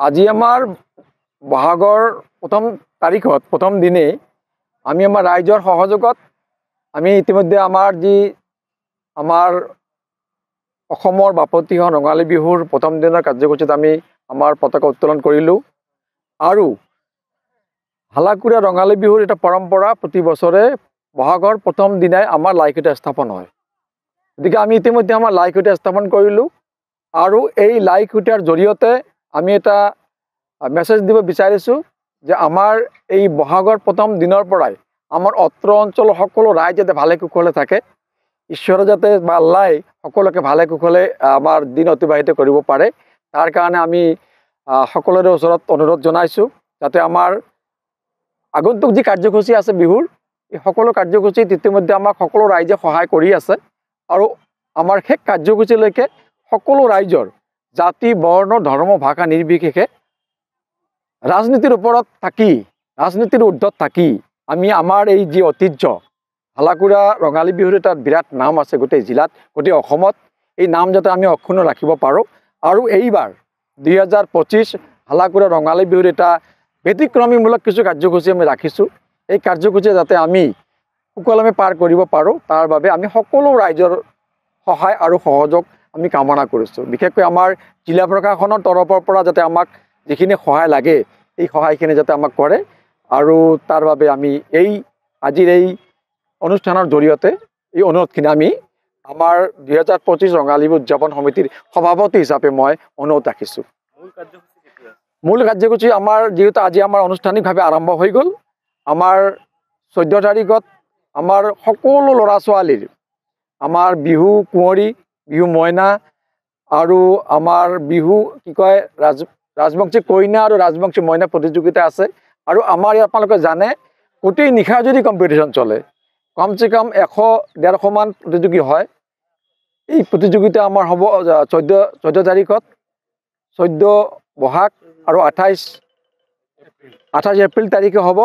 আজি আমাৰ বহাগৰ প্ৰথম তাৰিখত প্ৰথম দিনে আমি আমাৰ ৰাইজৰ সহযোগত আমি ইতিমধ্যে আমাৰ অসমৰ বাপতিসাহোন ৰঙালী বিহুৰ প্ৰথম দিনৰ কাৰ্যসূচীত আমি আমাৰ পতাকা উত্তোলন কৰিলোঁ আৰু হালাকুৰা ৰঙালী বিহুৰ এটা পৰম্পৰা প্ৰতি বছৰে বহাগৰ প্ৰথম দিনাই আমাৰ লাইখুঁটা স্থাপন হয়। গতিকে আমি ইতিমধ্যে আমাৰ লাইখুঁটা স্থাপন কৰিলোঁ আৰু এই লাইখুঁটাৰ জৰিয়তে আমি এটা মেছেজ দিব বিচাৰিছোঁ যে আমাৰ এই বহাগৰ প্ৰথম দিনৰ পৰাই আমাৰ অত্ৰ অঞ্চলৰ সকলো ৰাইজ যাতে ভালে কুশলে থাকে, ঈশ্বৰে যাতে বা আল্লাই সকলোকে ভালে কুশলে আমাৰ দিন অতিবাহিত কৰিব পাৰে, তাৰ কাৰণে আমি সকলোৰে ওচৰত অনুৰোধ জনাইছোঁ যাতে আমাৰ আগন্তুক যি কাৰ্যসূচী আছে বিহুৰ এই সকলো কাৰ্যসূচীত ইতিমধ্যে আমাক সকলো ৰাইজে সহায় কৰি আছে আৰু আমাৰ শেষ কাৰ্যসূচীলৈকে সকলো ৰাইজৰ জাতি বৰ্ণ ধৰ্ম ভাষা নিৰ্বিশেষে ৰাজনীতিৰ ওপৰত থাকি ৰাজনীতিৰ ঊৰ্ধত থাকি আমি আমাৰ এই যি ঐতিহ্য হালাকুৰা ৰঙালী বিহুৰ এটা বিৰাট নাম আছে গোটেই জিলাত গোটেই অসমত, এই নাম যাতে আমি অক্ষুণ্ণ ৰাখিব পাৰোঁ আৰু এইবাৰ 2025 হালাকুৰা ৰঙালী বিহুৰ এটা ব্যতিক্ৰমীমূলক কিছু কাৰ্যসূচী আমি ৰাখিছোঁ। এই কাৰ্যসূচী যাতে আমি সুকলমে পাৰ কৰিব পাৰোঁ তাৰ বাবে আমি সকলো ৰাইজৰ সহায় আৰু সহযোগ আমি কামনা কৰিছোঁ। বিশেষকৈ আমাৰ জিলা প্ৰশাসনৰ তৰফৰ পৰা যাতে আমাক যিখিনি সহায় লাগে এই সহায়খিনি যাতে আমাক কৰে আৰু তাৰ বাবে আমি আজিৰ এই অনুষ্ঠানৰ জৰিয়তে এই অনুৰোধখিনি আমি আমাৰ 2025 ৰঙালী বিহু উদযাপন সমিতিৰ সভাপতি হিচাপে মই অনুৰোধ ৰাখিছোঁ। মূল কাৰ্যসূচী আমাৰ যিহেতু আজি আমাৰ আনুষ্ঠানিকভাৱে আৰম্ভ হৈ গ'ল, আমাৰ 14 তাৰিখত আমাৰ সকলো ল'ৰা ছোৱালীৰ আমাৰ বিহু কুঁৱৰী, বিহু মইনা আৰু আমাৰ বিহু কি কয় ৰাজবংশী কইনা আৰু ৰাজবংশী মইনা প্ৰতিযোগিতা আছে আৰু আমাৰ ইয়াত আপোনালোকে জানে গোটেই নিশা যদি কম্পিটিশ্যন চলে, কমচে কম 100-150 মান প্ৰতিযোগী হয়। এই প্ৰতিযোগিতা আমাৰ হ'ব 14 তাৰিখত 14 বহাগ আৰু 28 এপ্ৰিল তাৰিখে হ'ব